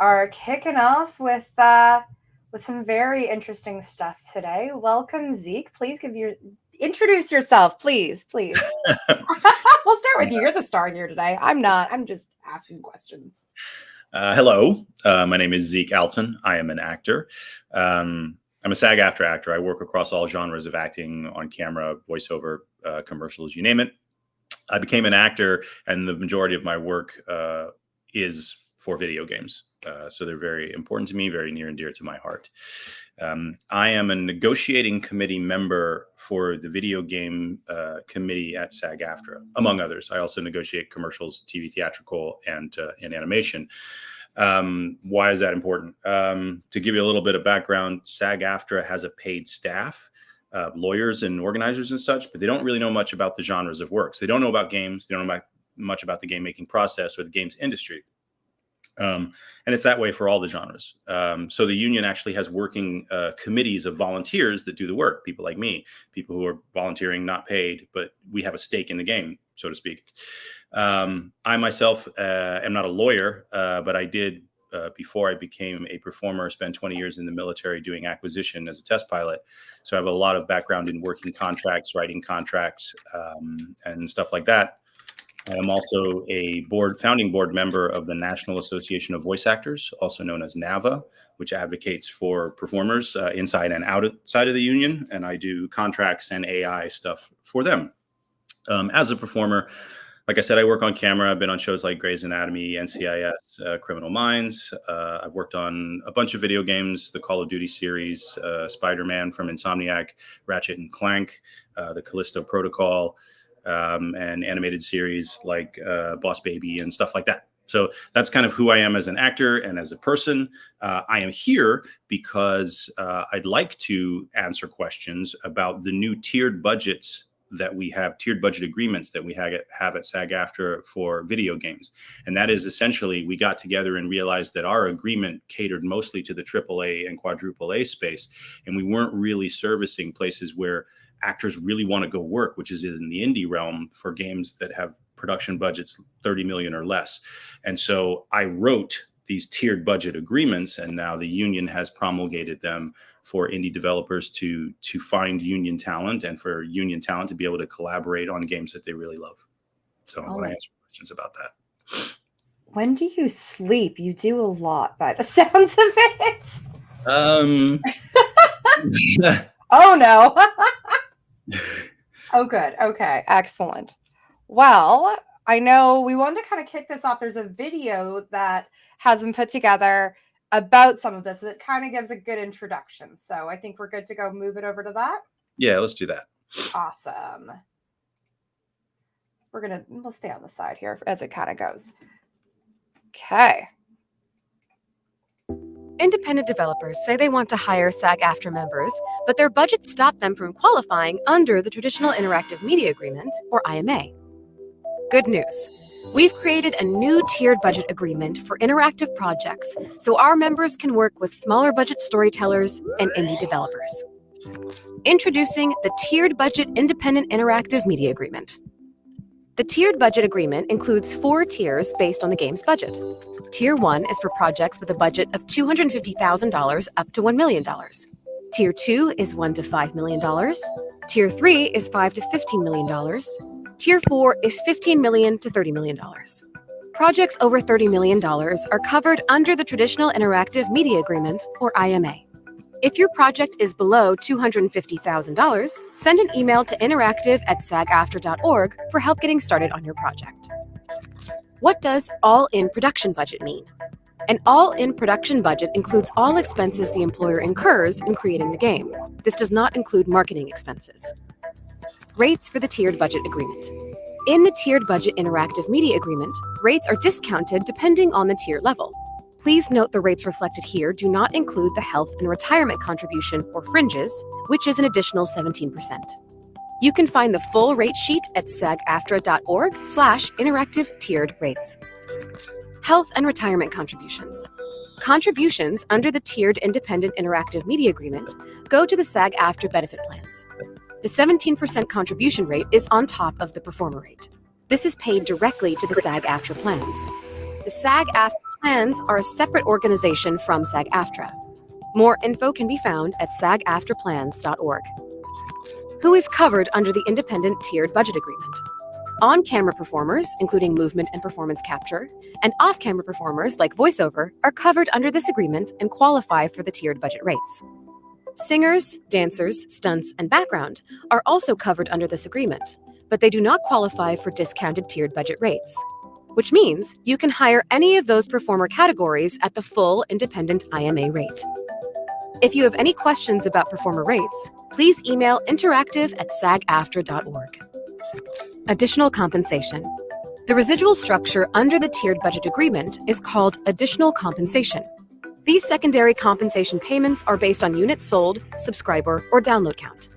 are kicking off with some very interesting stuff today. Welcome, Zeke. Please introduce yourself, please. We'll start with you. You're the star here today. I'm not. I'm just asking questions. Hello, my name is Zeke Alton. I am an actor. I'm a SAG-AFTRA actor. I work across all genres of acting, on camera, voiceover, commercials, you name it. I became an actor, and the majority of my work is for video games. So they're very important to me, very near and dear to my heart. I am a negotiating committee member for the video game committee at SAG-AFTRA, among others. I also negotiate commercials, TV, theatrical, and animation. Why is that important? To give you a little bit of background, SAG-AFTRA has a paid staff, lawyers and organizers and such, but they don't really know much about the genres of work. So they don't know about games. They don't know much about the game making process or the games industry. And it's that way for all the genres. So the union actually has working committees of volunteers that do the work. People like me, people who are volunteering, not paid, but we have a stake in the game, so to speak. I myself am not a lawyer, but I did, before I became a performer, spend 20 years in the military doing acquisition as a test pilot. So I have a lot of background in working contracts, writing contracts, and stuff like that. I am also a founding board member of the National Association of Voice Actors, also known as NAVA, which advocates for performers inside and outside of the union. And I do contracts and AI stuff for them. As a performer, like I said, I work on camera. I've been on shows like Grey's Anatomy, NCIS, Criminal Minds. I've worked on a bunch of video games, the Call of Duty series, Spider-Man from Insomniac, Ratchet and Clank, the Callisto Protocol, and animated series like Boss Baby and stuff like that. So that's kind of who I am as an actor and as a person. I am here because I'd like to answer questions about the new tiered budgets that we have, tiered budget agreements that we have at SAG-AFTRA for video games. And that is essentially, we got together and realized that our agreement catered mostly to the AAA and quadruple A space. And we weren't really servicing places where actors really want to go work, which is in the indie realm for games that have production budgets 30 million or less. And so I wrote these tiered budget agreements, and now the union has promulgated them for indie developers to find union talent and for union talent to be able to collaborate on games that they really love. So I want to answer questions about that. When do you sleep? You do a lot by the sounds of it. Oh, no. Oh, good. Okay, excellent. Well, I know we wanted to kind of kick this off. There's a video that has been put together about some of this. It kind of gives a good introduction. So I think we're good to go move it over to that. Yeah, let's do that. Awesome. We'll stay on the side here as it kind of goes. Okay. Independent developers say they want to hire SAG-AFTRA members, but their budgets stop them from qualifying under the Traditional Interactive Media Agreement, or IMA. Good news. We've created a new tiered budget agreement for interactive projects so our members can work with smaller budget storytellers and indie developers. Introducing the Tiered Budget Independent Interactive Media Agreement. The tiered budget agreement includes 4 tiers based on the game's budget. Tier 1 is for projects with a budget of $250,000 up to $1 million. Tier 2 is $1 to $5 million. Tier 3 is $5 to $15 million. Tier 4 is $15 million to $30 million. Projects over $30 million are covered under the Traditional Interactive Media Agreement, or IMA. If your project is below $250,000, send an email to interactive@sagaftra.org for help getting started on your project. What does all-in production budget mean? An all-in production budget includes all expenses the employer incurs in creating the game. This does not include marketing expenses. Rates for the tiered budget agreement. In the Tiered Budget Interactive Media Agreement, rates are discounted depending on the tier level. Please note the rates reflected here do not include the health and retirement contribution, or fringes, which is an additional 17%. You can find the full rate sheet at sagaftra.org/interactive tiered rates. Health and retirement contributions. Contributions under the Tiered Independent Interactive Media Agreement go to the SAG-AFTRA benefit plans. The 17% contribution rate is on top of the performer rate. This is paid directly to the SAG-AFTRA plans. The SAG-AFTRA Plans are a separate organization from SAG-AFTRA. More info can be found at SAG-AFTRAplans.org. Who is covered under the independent tiered budget agreement? On-camera performers, including movement and performance capture, and off-camera performers like voiceover are covered under this agreement and qualify for the tiered budget rates. Singers, dancers, stunts, and background are also covered under this agreement, but they do not qualify for discounted tiered budget rates, which means you can hire any of those performer categories at the full independent IMA rate. If you have any questions about performer rates, please email interactive@sagaftra.org. Additional compensation. The residual structure under the tiered budget agreement is called additional compensation. These secondary compensation payments are based on units sold, subscriber, or download count.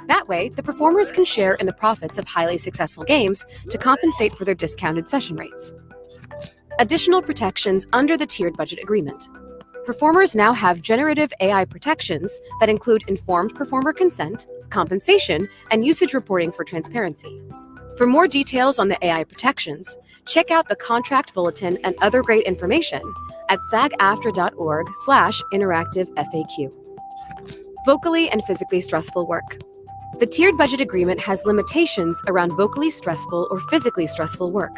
That way, the performers can share in the profits of highly successful games to compensate for their discounted session rates. Additional protections under the tiered budget agreement. Performers now have generative AI protections that include informed performer consent, compensation, and usage reporting for transparency. For more details on the AI protections, check out the contract bulletin and other great information at sagaftra.org/interactive-FAQ. Vocally and physically stressful work. The tiered budget agreement has limitations around vocally stressful or physically stressful work.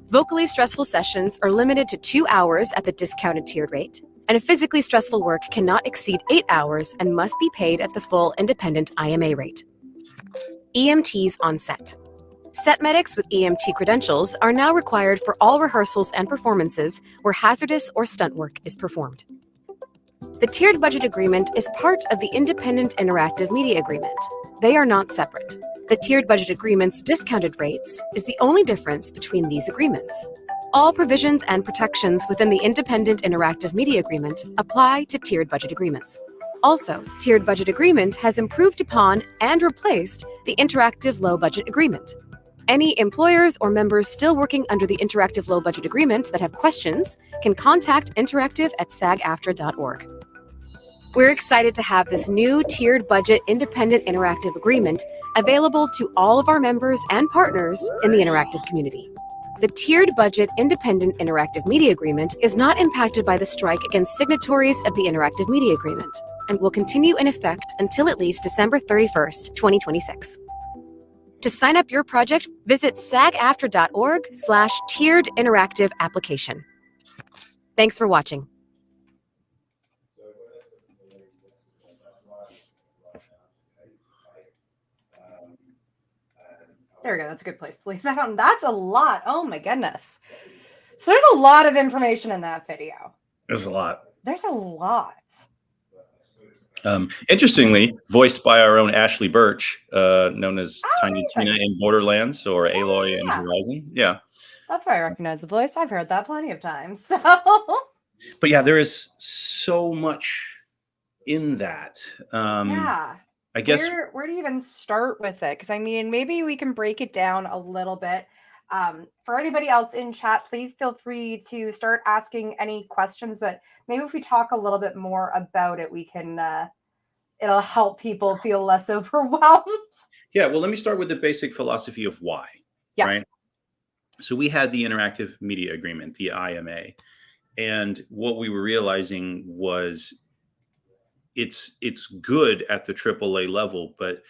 Vocally stressful sessions are limited to 2 hours at the discounted tiered rate, and physically stressful work cannot exceed 8 hours and must be paid at the full independent IMA rate. EMTs on set. Set medics with EMT credentials are now required for all rehearsals and performances where hazardous or stunt work is performed. The tiered budget agreement is part of the independent interactive media agreement. They are not separate. The tiered budget agreement's discounted rates is the only difference between these agreements. All provisions and protections within the independent interactive media agreement apply to tiered budget agreements. Also, tiered budget agreement has improved upon and replaced the interactive low budget agreement. Any employers or members still working under the interactive low budget agreement that have questions can contact interactive@sagaftra.org. We're excited to have this new tiered budget independent interactive agreement available to all of our members and partners in the interactive community. The tiered budget independent interactive media agreement is not impacted by the strike against signatories of the interactive media agreement and will continue in effect until at least December 31st, 2026. To sign up your project, visit sagaftra.org/tiered interactive application. Thanks for watching. There we go. That's a good place to leave that on. That's a lot. Oh my goodness. So there's a lot of information in that video. There's a lot. There's a lot. Interestingly, voiced by our own Ashley Birch, known as Tiny Tina in Borderlands or Aloy in Horizon. Yeah. That's why I recognize the voice. I've heard that plenty of times. So. But yeah, there is so much in that. Yeah. I guess where to even start with it? Because I mean, maybe we can break it down a little bit. For anybody else in chat, please feel free to start asking any questions. But maybe if we talk a little bit more about it, we can. It'll help people feel less overwhelmed. Yeah. Well, let me start with the basic philosophy of why. Yes. Right. So we had the Interactive Media Agreement, the IMA, and what we were realizing was it's good at the AAA level, but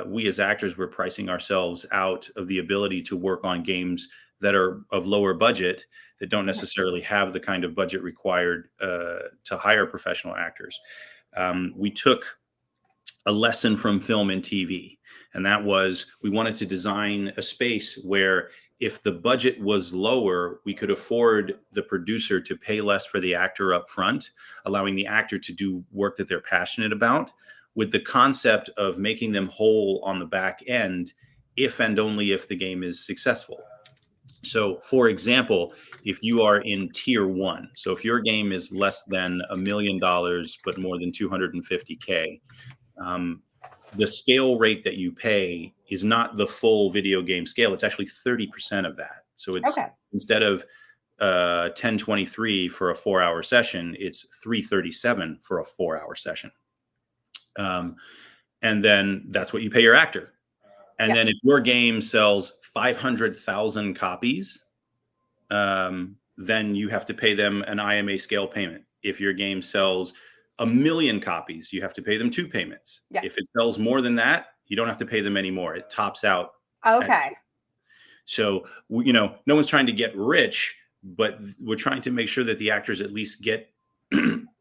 we as actors were pricing ourselves out of the ability to work on games that are of lower budget, that don't necessarily have the kind of budget required to hire professional actors. We took a lesson from film and TV, and that was we wanted to design a space where if the budget was lower, we could afford the producer to pay less for the actor up front, allowing the actor to do work that they're passionate about, with the concept of making them whole on the back end, if and only if the game is successful. So, for example, if you are in tier 1, so if your game is less than $1 million, but more than 250K, the scale rate that you pay is not the full video game scale. It's actually 30% of that. So it's instead of 1023 for a 4-hour session, it's 337 for a 4-hour session. And then that's what you pay your actor. And then if your game sells 500,000 copies, then you have to pay them an IMA scale payment. If your game sells 1 million copies, you have to pay them 2 payments. Yeah. If it sells more than that, you don't have to pay them anymore. It tops out. Okay. So, no one's trying to get rich, but we're trying to make sure that the actors at least get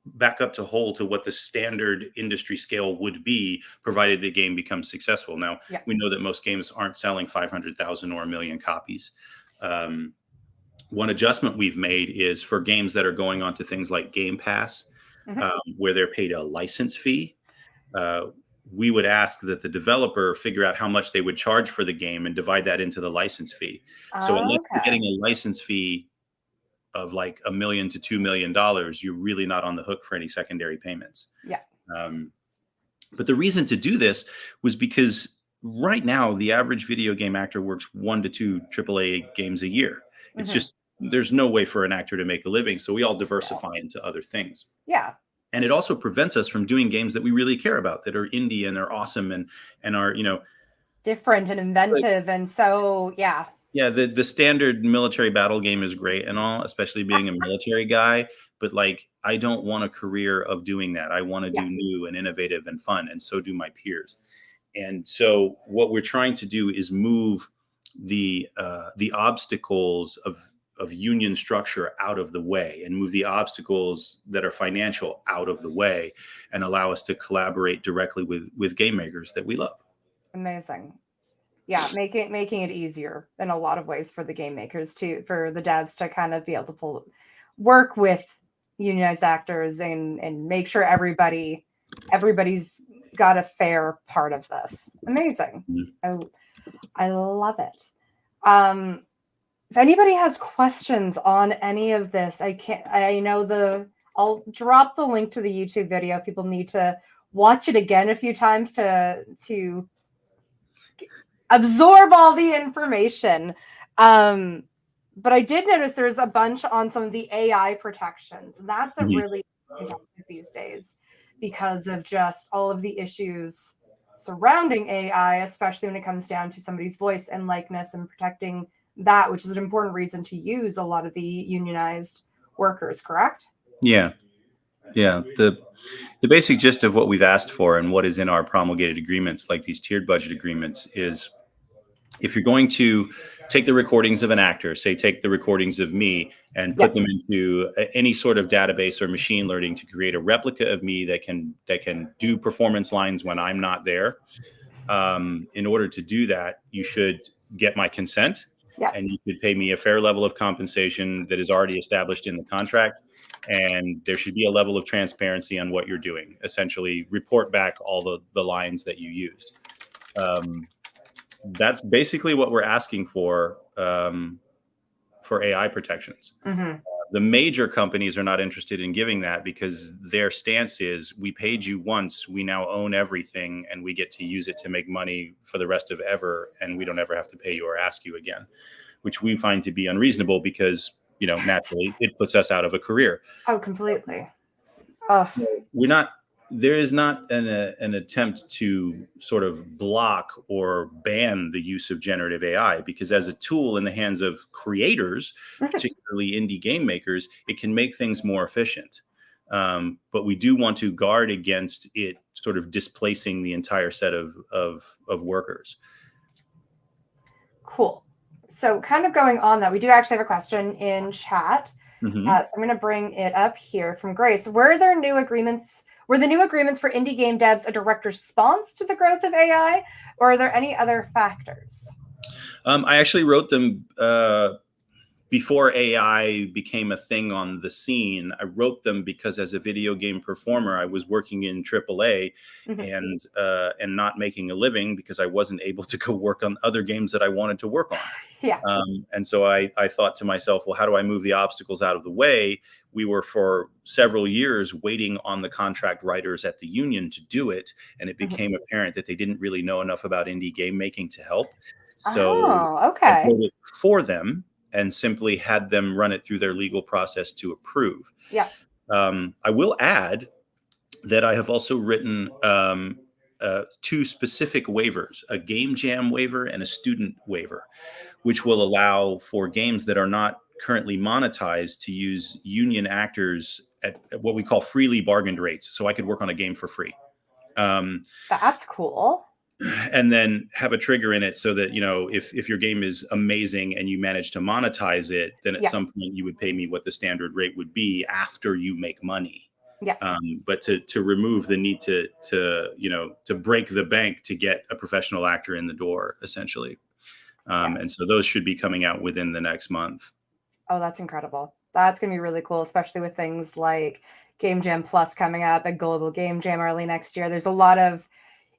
back up to whole to what the standard industry scale would be, provided the game becomes successful. Now, we know that most games aren't selling 500,000 or 1 million copies. One adjustment we've made is for games that are going on to things like Game Pass, where they're paid a license fee. We would ask that the developer figure out how much they would charge for the game and divide that into the license fee. So unless you're getting a license fee of like $1 million to $2 million, you're really not on the hook for any secondary payments. Yeah. But the reason to do this was because right now the average video game actor works 1 to 2 AAA games a year. It's just, there's no way for an actor to make a living. So we all diversify into other things. Yeah. And it also prevents us from doing games that we really care about, that are indie and are awesome and are, different and inventive. And so, yeah. Yeah, the standard military battle game is great and all, especially being a military guy. But like, I don't want a career of doing that. I want to do new and innovative and fun. And so do my peers. And so what we're trying to do is move the obstacles of union structure out of the way, and move the obstacles that are financial out of the way, and allow us to collaborate directly with game makers that we love. Amazing. Yeah, making it easier in a lot of ways for the game makers for the devs to kind of be able to work with unionized actors and make sure everybody's got a fair part of this. Amazing. I love it. If anybody has questions on any of this, I'll drop the link to the YouTube video if people need to watch it again a few times to absorb all the information. But I did notice there's a bunch on some of the AI protections. And that's a really these days because of just all of the issues surrounding AI, especially when it comes down to somebody's voice and likeness and protecting that, which is an important reason to use a lot of the unionized workers, correct? Yeah. The basic gist of what we've asked for and what is in our promulgated agreements, like these tiered budget agreements, is if you're going to take the recordings of an actor, say take the recordings of me and put them into any sort of database or machine learning to create a replica of me that can do performance lines when I'm not there. In order to do that, you should get my consent. And you could pay me a fair level of compensation that is already established in the contract. And there should be a level of transparency on what you're doing. Essentially, report back all the lines that you used. That's basically what we're asking for AI protections. The major companies are not interested in giving that because their stance is, we paid you once, we now own everything, and we get to use it to make money for the rest of ever, and we don't ever have to pay you or ask you again, which we find to be unreasonable because, naturally it puts us out of a career. Oh, completely. There is not an attempt to sort of block or ban the use of generative AI, because as a tool in the hands of creators, particularly indie game makers, it can make things more efficient. But we do want to guard against it sort of displacing the entire set of workers. Cool. So kind of going on that, we do actually have a question in chat. So I'm going to bring it up here from Grace. Were the new agreements for indie game devs a direct response to the growth of AI, or are there any other factors? I actually wrote them before AI became a thing on the scene. I wrote them because as a video game performer, I was working in AAA and not making a living because I wasn't able to go work on other games that I wanted to work on. And so I thought to myself, well, how do I move the obstacles out of the way? We were for several years waiting on the contract writers at the union to do it. And it became apparent that they didn't really know enough about indie game making to help. So I wrote it for them and simply had them run it through their legal process to approve. I will add that I have also written 2 specific waivers, a game jam waiver and a student waiver, which will allow for games that are not currently monetize to use union actors at what we call freely bargained rates. So I could work on a game for free. That's cool. And then have a trigger in it so that, if your game is amazing and you manage to monetize it, then at some point you would pay me what the standard rate would be after you make money. Yeah. But to remove the need to break the bank to get a professional actor in the door, essentially. And so those should be coming out within the next month. Oh, that's incredible. That's going to be really cool, especially with things like Game Jam Plus coming up and Global Game Jam early next year. There's a lot of,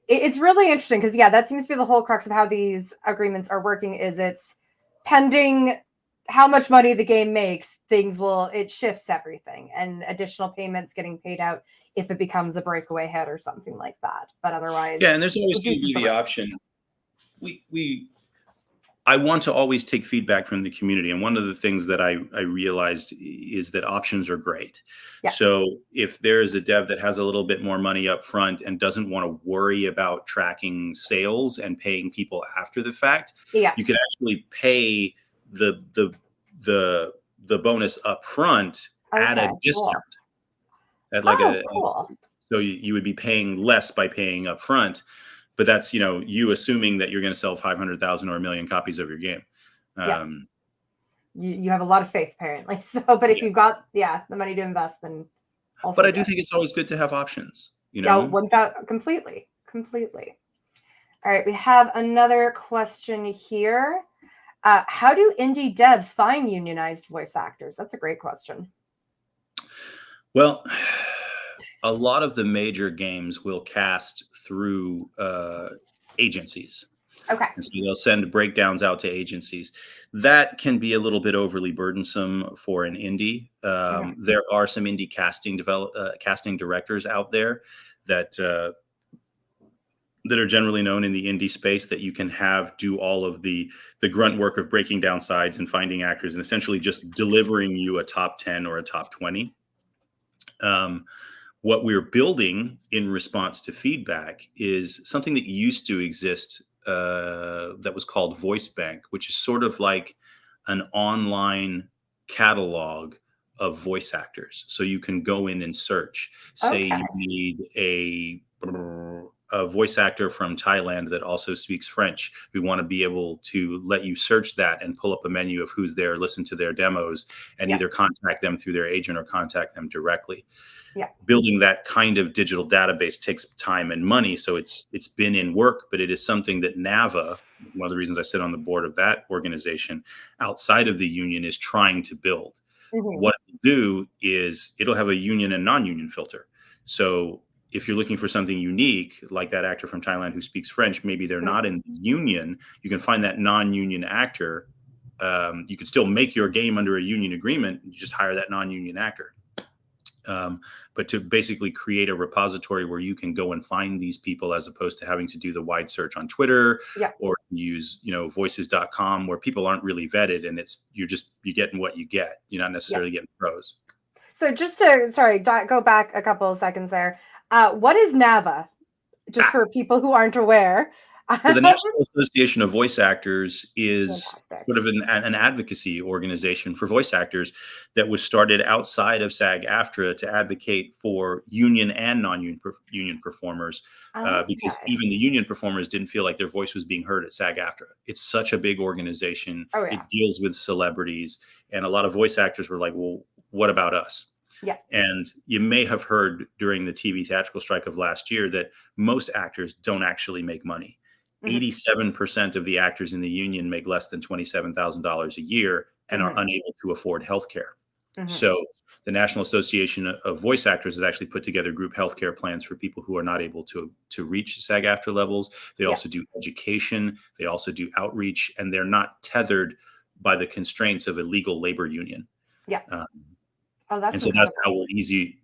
it's really interesting because, that seems to be the whole crux of how these agreements are working is it's pending how much money the game makes, it shifts everything, and additional payments getting paid out if it becomes a breakaway hit or something like that. But otherwise, and there's always going to be the option. I want to always take feedback from the community. And one of the things that I realized is that options are great. Yeah. So if there is a dev that has a little bit more money up front and doesn't want to worry about tracking sales and paying people after the fact, you can actually pay the bonus up front at a discount. Cool. So you would be paying less by paying up front. But that's, you assuming that you're going to sell 500,000 or 1 million copies of your game. You have a lot of faith, apparently. So, but if you've got, the money to invest, then also. But I do think it's always good to have options, Yeah, completely. All right, we have another question here. How do indie devs find unionized voice actors? That's a great question. Well, a lot of the major games will cast through agencies. Okay. And so they'll send breakdowns out to agencies. That can be a little bit overly burdensome for an indie. There are some indie casting directors out there that are generally known in the indie space that you can have do all of the grunt work of breaking down sides and finding actors and essentially just delivering you a top 10 or a top 20. What we're building in response to feedback is something that used to exist that was called Voice Bank, which is sort of like an online catalog of voice actors. So you can go in and search. Say you need a voice actor from Thailand that also speaks French. We want to be able to let you search that and pull up a menu of who's there, listen to their demos, and either contact them through their agent or contact them directly. Yeah. Building that kind of digital database takes time and money. So it's been in work, but it is something that NAVA, one of the reasons I sit on the board of that organization outside of the union, is trying to build. Mm-hmm. What it'll do is it'll have a union and non-union filter. So if you're looking for something unique, like that actor from Thailand who speaks French, maybe they're not in the union, you can find that non-union actor. You can still make your game under a union agreement. You just hire that non-union actor. But to basically create a repository where you can go and find these people as opposed to having to do the wide search on Twitter or use, voices.com where people aren't really vetted and you're getting what you get. You're not necessarily getting pros. So just to, go back a couple of seconds there. What is NAVA? Just for people who aren't aware. So the National Association of Voice Actors is sort of an advocacy organization for voice actors that was started outside of SAG-AFTRA to advocate for union and non-union performers because even the union performers didn't feel like their voice was being heard at SAG-AFTRA. It's such a big organization. It deals with celebrities. And a lot of voice actors were like, well, what about us? Yeah. And you may have heard during the TV theatrical strike of last year that most actors don't actually make money. 87% of the actors in the union make less than $27,000 a year and are unable to afford health care. So the National Association of Voice Actors has actually put together group health care plans for people who are not able to reach SAG-AFTRA levels. They also do education. They also do outreach, and they're not tethered by the constraints of a legal labor union. Yeah. And so that's how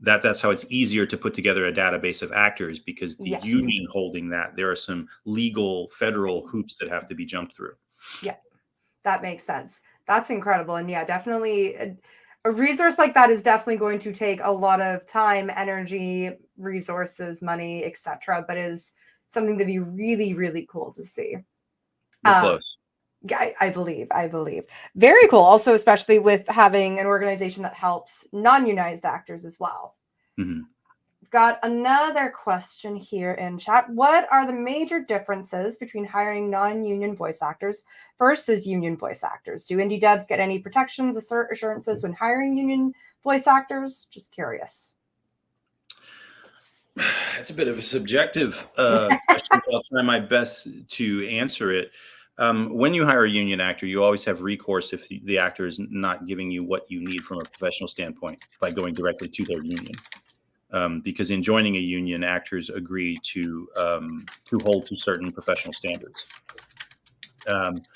that's how it's easier to put together a database of actors because the union holding that, there are some legal federal hoops that have to be jumped through. Yeah, that makes sense. That's incredible. And definitely a resource like that is definitely going to take a lot of time, energy, resources, money, etc. But is something to be really, really cool to see. We're close. I believe. Very cool. Also, especially with having an organization that helps non-unionized actors as well. Mm-hmm. Got another question here in chat. What are the major differences between hiring non-union voice actors versus union voice actors? Do indie devs get any protections, assurances when hiring union voice actors? Just curious. It's a bit of a subjective question. I'll try my best to answer it. When you hire a union actor, you always have recourse if the actor is not giving you what you need from a professional standpoint by going directly to their union. Because in joining a union, actors agree to hold to certain professional standards. It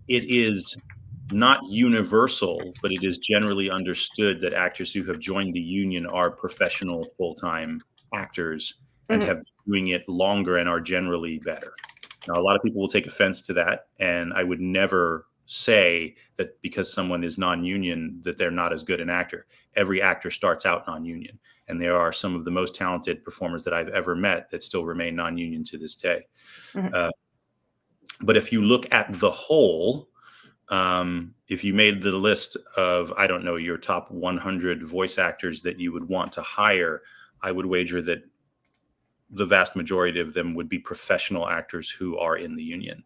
is not universal, but it is generally understood that actors who have joined the union are professional full-time actors and have been doing it longer and are generally better. Now, a lot of people will take offense to that, and I would never say that because someone is non-union that they're not as good an actor. Every actor starts out non-union, and there are some of the most talented performers that I've ever met that still remain non-union to this day. But if you look at the whole, if you made the list of, I don't know, your top 100 voice actors that you would want to hire, I would wager that the vast majority of them would be professional actors who are in the union.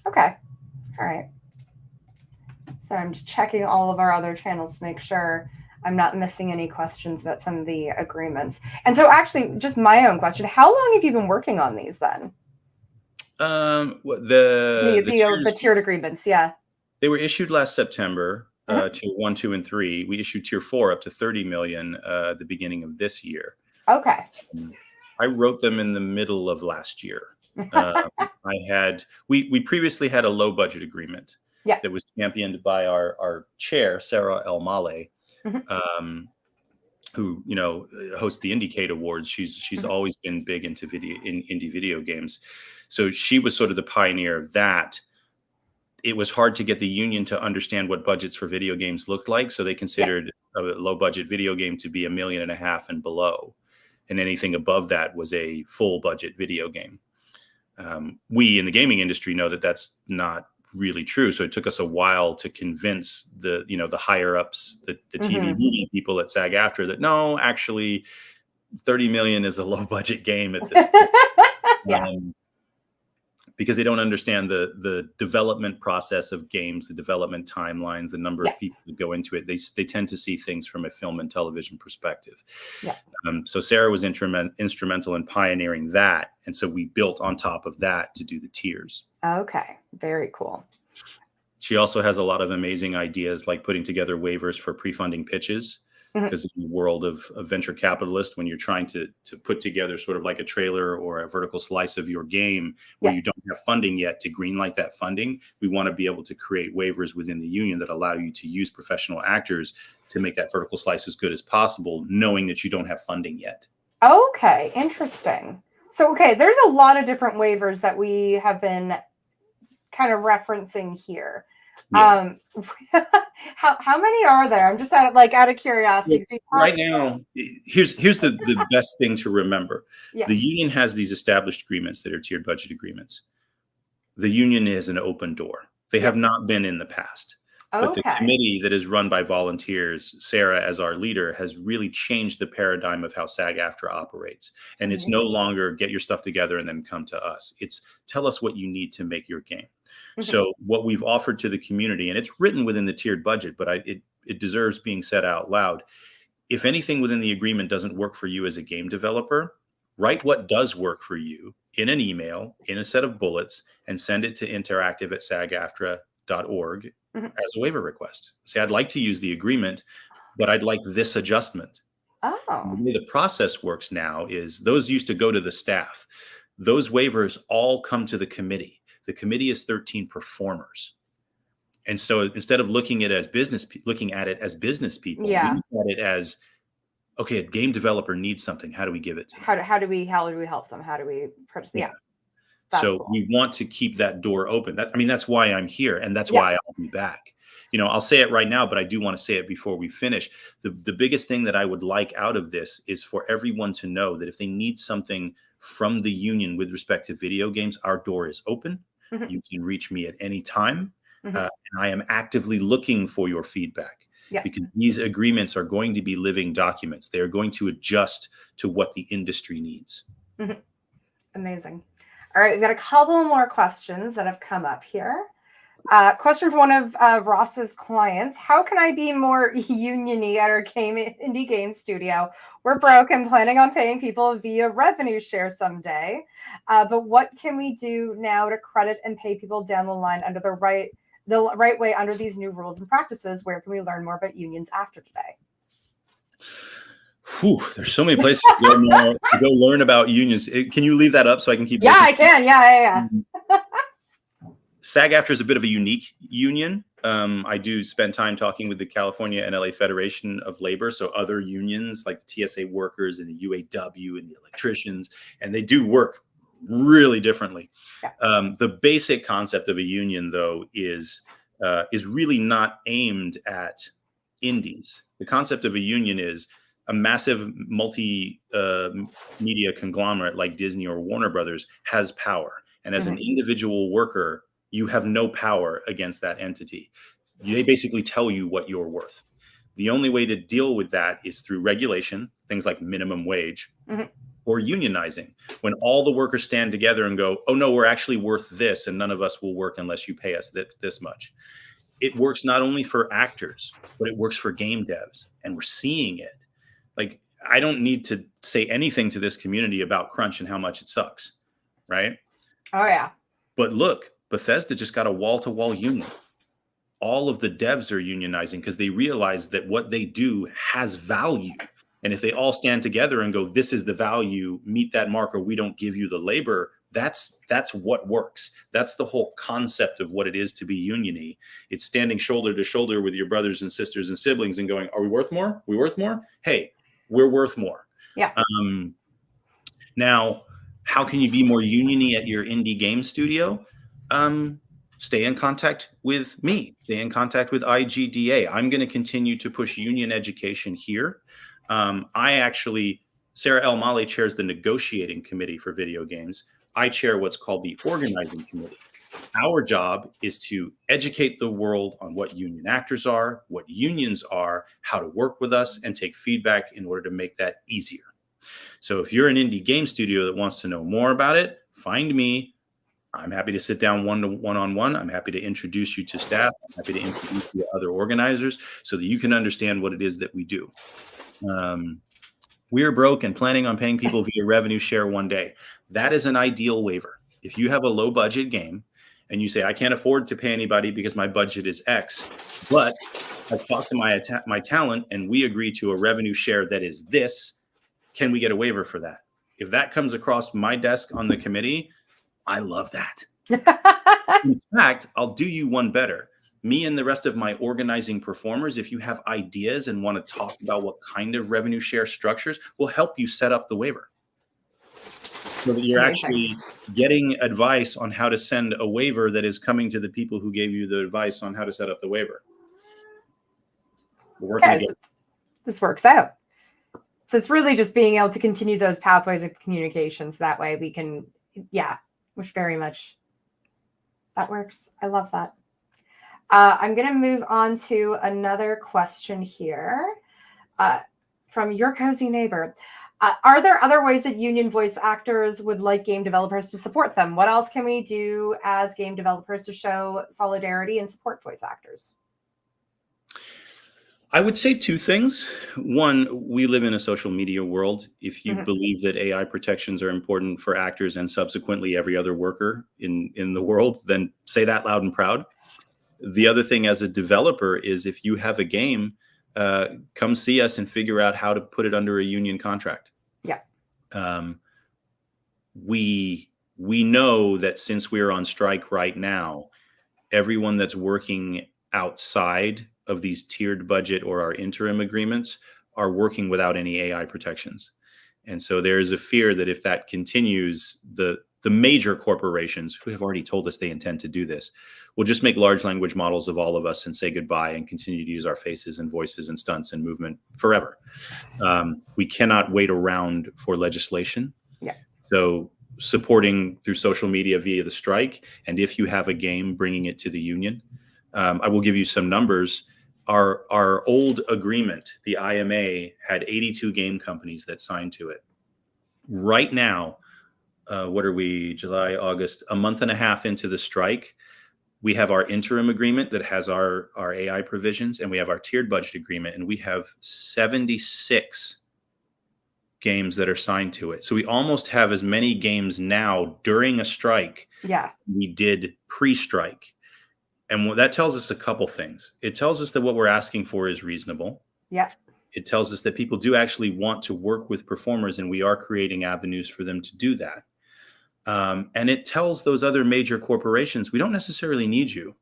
Okay. All right. So I'm just checking all of our other channels to make sure I'm not missing any questions about some of the agreements. And so actually, just my own question, how long have you been working on these then? The tiered agreements, yeah. They were issued last September, Tier 1, 2, and 3. We issued Tier 4 up to 30 million at the beginning of this year. Okay. I wrote them in the middle of last year. We previously had a low budget agreement that was championed by our chair, Sarah El Male, who hosts the Indiecade Awards. She's always been big into indie video games, so she was sort of the pioneer of that. It was hard to get the union to understand what budgets for video games looked like, so they considered a low budget video game to be $1.5 million and below, and anything above that was a full budget video game. We in the gaming industry know that that's not really true. So it took us a while to convince the higher ups, the TV movie people at SAG-AFTRA that no, actually 30 million is a low budget game at this point. Because they don't understand the development process of games, the development timelines, the number of people that go into it. They tend to see things from a film and television perspective. So Sarah was instrumental in pioneering that. And so we built on top of that to do the tiers. Okay, very cool. She also has a lot of amazing ideas, like putting together waivers for pre-funding pitches. Because in the world of venture capitalists, when you're trying to put together sort of like a trailer or a vertical slice of your game where you don't have funding yet to greenlight that funding, we want to be able to create waivers within the union that allow you to use professional actors to make that vertical slice as good as possible, knowing that you don't have funding yet. Okay, interesting. So, there's a lot of different waivers that we have been kind of referencing here. How many are there? I'm just out of curiosity. Right now, here's the best thing to remember. The union has these established agreements that are tiered budget agreements. The union is an open door. They have not been in the past. But the committee that is run by volunteers, Sarah as our leader, has really changed the paradigm of how SAG-AFTRA operates. And it's no longer get your stuff together and then come to us. It's tell us what you need to make your game. So what we've offered to the community, and it's written within the tiered budget, but it deserves being said out loud. If anything within the agreement doesn't work for you as a game developer, write what does work for you in an email, in a set of bullets, and send it to interactive@sagaftra.org as a waiver request. Say, I'd like to use the agreement, but I'd like this adjustment. The way the process works now is those used to go to the staff. Those waivers all come to the committee. The committee is 13 performers. And so instead of looking at it as business people, we look at it as, okay, a game developer needs something. How do we give it to them? How do we help them? How do we So cool. we want to keep that door open. That's why I'm here, and that's why I'll be back. I'll say it right now, but I do want to say it before we finish. The biggest thing that I would like out of this is for everyone to know that if they need something from the union with respect to video games, our door is open. Mhm. You can reach me at any time. Mhm. And I am actively looking for your feedback because these agreements are going to be living documents. They are going to adjust to what the industry needs. Mhm. Amazing. All right, we've got a couple more questions that have come up here. Question from one of Ross's clients. How can I be more union-y at our indie game studio? We're broke and planning on paying people via revenue share someday. But what can we do now to credit and pay people down the line under the right way under these new rules and practices? Where can we learn more about unions after today? There's so many places to go learn about unions. Can you leave that up so I can keep? Yeah, I can. Yeah. SAG-AFTRA is a bit of a unique union. I do spend time talking with the California and LA Federation of Labor, so other unions like the TSA workers and the UAW and the electricians, and they do work really differently. The basic concept of a union, though, is really not aimed at indies. The concept of a union is a massive multi-media conglomerate like Disney or Warner Brothers has power. And as an individual worker, you have no power against that entity. They basically tell you what you're worth. The only way to deal with that is through regulation, things like minimum wage, or unionizing, when all the workers stand together and go, oh no, we're actually worth this, and none of us will work unless you pay us this much. It works not only for actors, but it works for game devs, and we're seeing it. Like, I don't need to say anything to this community about crunch and how much it sucks, right? Oh yeah. But look, Bethesda just got a wall-to-wall union. All of the devs are unionizing because they realize that what they do has value. And if they all stand together and go, this is the value, meet that mark, or we don't give you the labor, that's what works. That's the whole concept of what it is to be union-y. It's standing shoulder to shoulder with your brothers and sisters and siblings and going, are we worth more? We worth more? Hey, we're worth more. Yeah. Now, how can you be more union-y at your indie game studio? Stay in contact with me. Stay in contact with IGDA. I'm going to continue to push union education here. Sarah El Mali chairs the negotiating committee for video games. I chair what's called the organizing committee. Our job is to educate the world on what union actors are, what unions are, how to work with us, and take feedback in order to make that easier. So if you're an indie game studio that wants to know more about it, find me. I'm happy to sit down one-on-one. I'm happy to introduce you to staff. I'm happy to introduce you to other organizers so that you can understand what it is that we do. We're broke and planning on paying people via revenue share one day. That is an ideal waiver. If you have a low budget game and you say, I can't afford to pay anybody because my budget is X, but I've talked to my talent and we agree to a revenue share that is this, can we get a waiver for that? If that comes across my desk on the committee, I love that. In fact, I'll do you one better. Me and the rest of my organizing performers, if you have ideas and want to talk about what kind of revenue share structures, will help you set up the waiver. So that you're actually getting advice on how to send a waiver that is coming to the people who gave you the advice on how to set up the waiver. We're working together. This works out. So it's really just being able to continue those pathways of communications. That way we can, which very much, that works. I love that. I'm going to move on to another question here from your cozy neighbor. Are there other ways that union voice actors would like game developers to support them? What else can we do as game developers to show solidarity and support voice actors? I would say two things. One, we live in a social media world. If you believe that AI protections are important for actors and subsequently every other worker in the world, then say that loud and proud. The other thing as a developer is if you have a game, come see us and figure out how to put it under a union contract. Yeah. We know that since we're on strike right now, everyone that's working outside of these tiered budget or our interim agreements are working without any AI protections. And so there is a fear that if that continues, the the major corporations who have already told us they intend to do this will just make large language models of all of us and say goodbye and continue to use our faces and voices and stunts and movement forever. We cannot wait around for legislation. Yeah. So supporting through social media via the strike, and if you have a game, bringing it to the union. I will give you some numbers. Our old agreement, the IMA, had 82 game companies that signed to it. Right now, what are we, July, August, a month and a half into the strike, we have our interim agreement that has our AI provisions, and we have our tiered budget agreement, and we have 76 games that are signed to it. So we almost have as many games now during a strike we did pre-strike. And what that tells us a couple things. It tells us that what we're asking for is reasonable. Yeah. It tells us that people do actually want to work with performers, and we are creating avenues for them to do that. And it tells those other major corporations, we don't necessarily need you.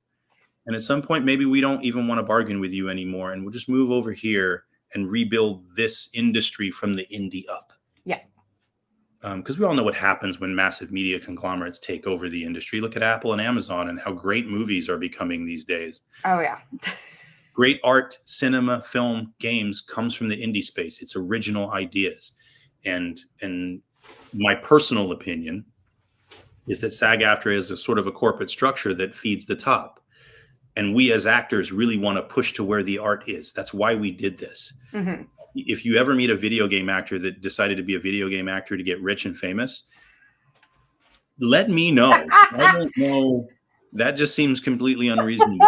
And at some point, maybe we don't even want to bargain with you anymore, and we'll just move over here and rebuild this industry from the indie up. Yeah. Because we all know what happens when massive media conglomerates take over the industry. Look at Apple and Amazon and how great movies are becoming these days. Oh, yeah. Great art, cinema, film, games comes from the indie space. It's original ideas. And my personal opinion is that SAG-AFTRA is a sort of a corporate structure that feeds the top. And we as actors really want to push to where the art is. That's why we did this. Mm-hmm. If you ever meet a video game actor that decided to be a video game actor to get rich and famous, let me know. I don't know. That just seems completely unreasonable.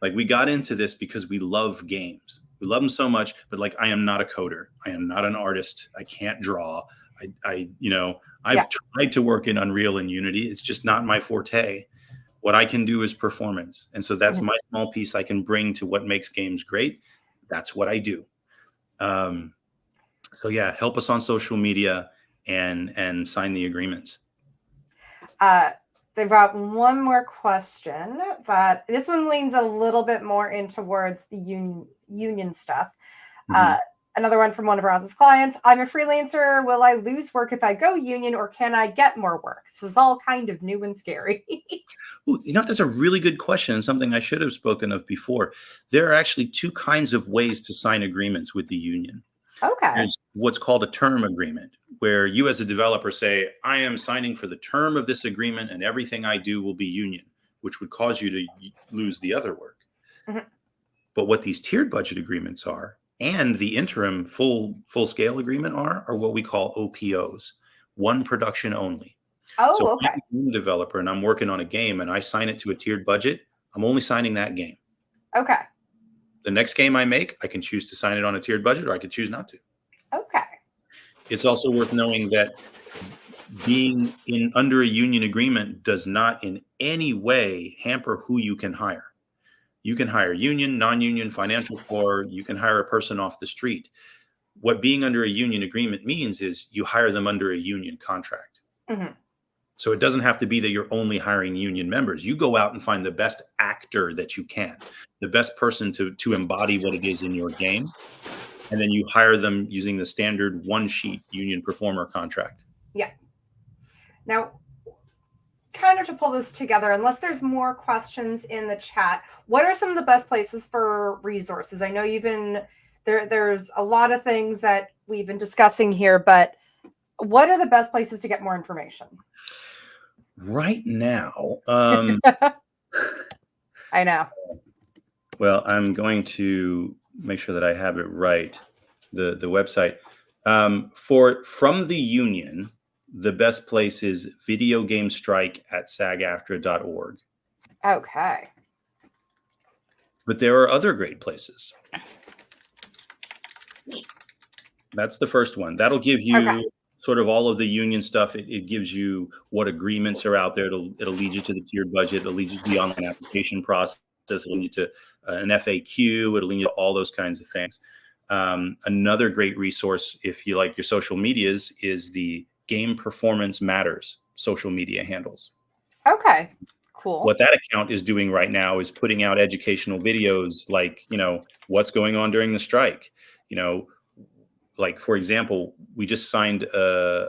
Like, we got into this because we love games. We love them so much, but like, I am not a coder. I am not an artist. I can't draw. I've tried to work in Unreal and Unity. It's just not my forte. What I can do is performance. And so that's my small piece I can bring to what makes games great. That's what I do. So yeah, help us on social media and sign the agreements. They've got one more question, but this one leans a little bit more in towards the union stuff. Mm-hmm. Another one from one of Roz's clients. I'm a freelancer. Will I lose work if I go union, or can I get more work? This is all kind of new and scary. Ooh, that's a really good question, and something I should have spoken of before. There are actually two kinds of ways to sign agreements with the union. Okay. There's what's called a term agreement, where you as a developer say, I am signing for the term of this agreement and everything I do will be union, which would cause you to lose the other work. Mm-hmm. But what these tiered budget agreements are, and the interim full scale agreement are what we call OPOs, one production only. Oh, so okay. If I'm a developer and I'm working on a game and I sign it to a tiered budget, I'm only signing that game. Okay. The next game I make, I can choose to sign it on a tiered budget, or I could choose not to. Okay. It's also worth knowing that being under a union agreement does not in any way hamper who you can hire. You can hire union, non-union, financial core. You can hire a person off the street. What being under a union agreement means is you hire them under a union contract. Mm-hmm. So it doesn't have to be that you're only hiring union members. You go out and find the best actor that you can, the best person to embody what it is in your game. And then you hire them using the standard one-sheet union performer contract. Yeah. Now, kind of to pull this together, unless there's more questions in the chat, what are some of the best places for resources? I know you've been there's a lot of things that we've been discussing here, but what are the best places to get more information? Right now, I know. Well, I'm going to make sure that I have it right. The website from the union, the best place is videogamestrike@sagaftra.org. Okay. But there are other great places. That's the first one. That'll give you sort of all of the union stuff. It gives you what agreements are out there. It'll lead you to the tiered budget. It'll lead you to the online application process. It'll lead you to an FAQ. It'll lead you to all those kinds of things. Another great resource, if you like your social medias, is the Game Performance Matters social media handles. Okay, cool. What that account is doing right now is putting out educational videos like, what's going on during the strike. Like, for example, we just signed a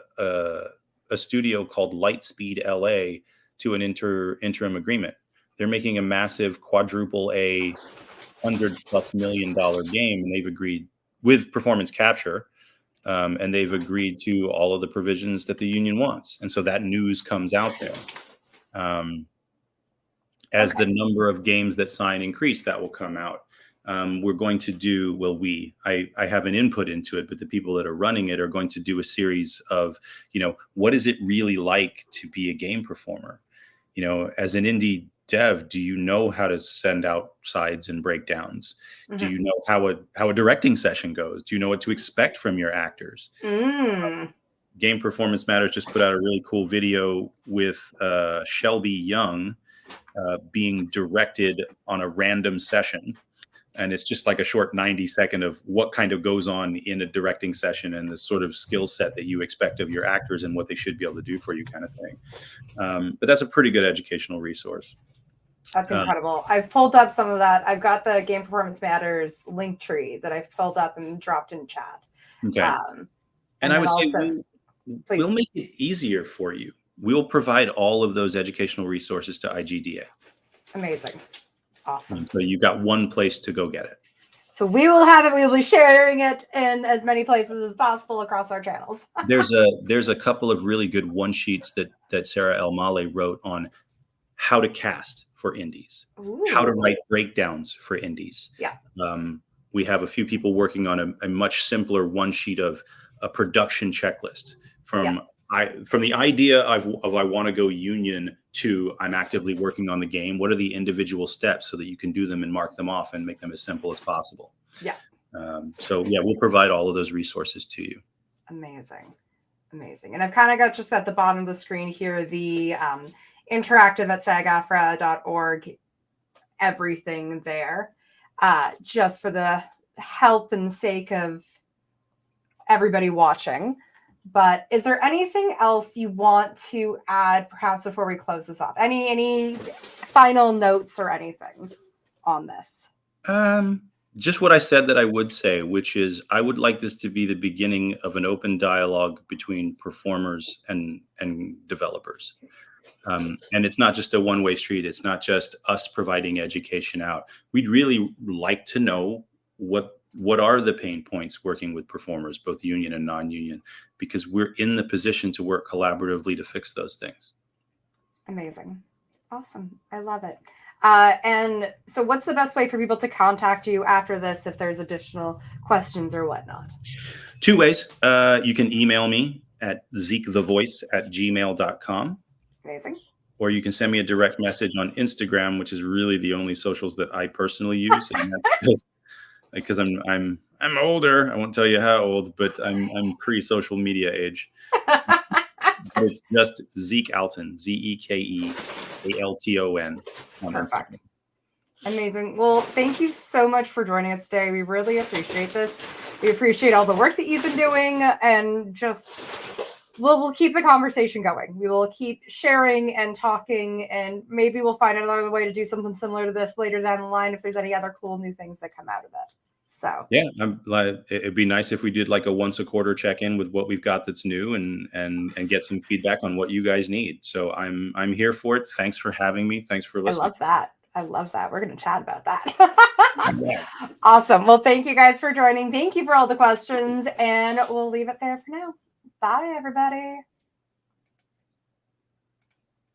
a studio called Lightspeed LA to an interim agreement. They're making a massive quadruple A $100+ million game, and they've agreed with performance capture, and they've agreed to all of the provisions that the union wants. And so that news comes out there. As the number of games that sign increase, that will come out. We're going to do, I have an input into it, but the people that are running it are going to do a series of, what is it really like to be a game performer? As an indie dev, do you know how to send out sides and breakdowns? Mm-hmm. Do you know how a directing session goes? Do you know what to expect from your actors? Game Performance Matters just put out a really cool video with Shelby Young being directed on a random session. And it's just like a short 90-second of what kind of goes on in a directing session and the sort of skill set that you expect of your actors and what they should be able to do for you, kind of thing. But that's a pretty good educational resource. That's incredible. I've pulled up some of that. I've got the Game Performance Matters link tree that I've pulled up and dropped in chat. Okay. And I would say we'll make it easier for you. We'll provide all of those educational resources to IGDA. Amazing. Awesome. And so you've got one place to go get it. So we will have it. We will be sharing it in as many places as possible across our channels. There's a couple of really good one sheets that Sarah El Male wrote on how to cast for indies, how to write breakdowns for indies. Yeah. We have a few people working on a much simpler one sheet of a production checklist from the idea of I want to go union to I'm actively working on the game. What are the individual steps so that you can do them and mark them off and make them as simple as possible? Yeah. We'll provide all of those resources to you. Amazing. And I've kind of got just at the bottom of the screen here, the interactive at SAG-AFTRA.org, everything there, just for the help and sake of everybody watching. But is there anything else you want to add, perhaps before we close this off? Any final notes or anything on this? Just what I said that I would say, which is I would like this to be the beginning of an open dialogue between performers and developers. And it's not just a one-way street. It's not just us providing education out. We'd really like to know what are the pain points working with performers, both union and non-union, because we're in the position to work collaboratively to fix those things. Amazing. Awesome. I love it. And so what's the best way for people to contact you after this if there's additional questions or whatnot? 2 ways. You can email me at zekethevoice@gmail.com. Amazing. Or you can send me a direct message on Instagram, which is really the only socials that I personally use. And that's because I'm older. I won't tell you how old, but I'm pre-social media age. It's just Zeke Alton, ZekeAlton on Instagram. Amazing. Well, thank you so much for joining us today. We really appreciate this. We appreciate all the work that you've been doing, and just we'll keep the conversation going. We will keep sharing and talking, and maybe we'll find another way to do something similar to this later down the line if there's any other cool new things that come out of it. So yeah, it'd be nice if we did like a once a quarter check-in with what we've got that's new and get some feedback on what you guys need. So I'm here for it. Thanks for having me. Thanks for listening. I love that. We're going to chat about that. Yeah. Awesome. Well, thank you guys for joining. Thank you for all the questions, and we'll leave it there for now. Bye, everybody.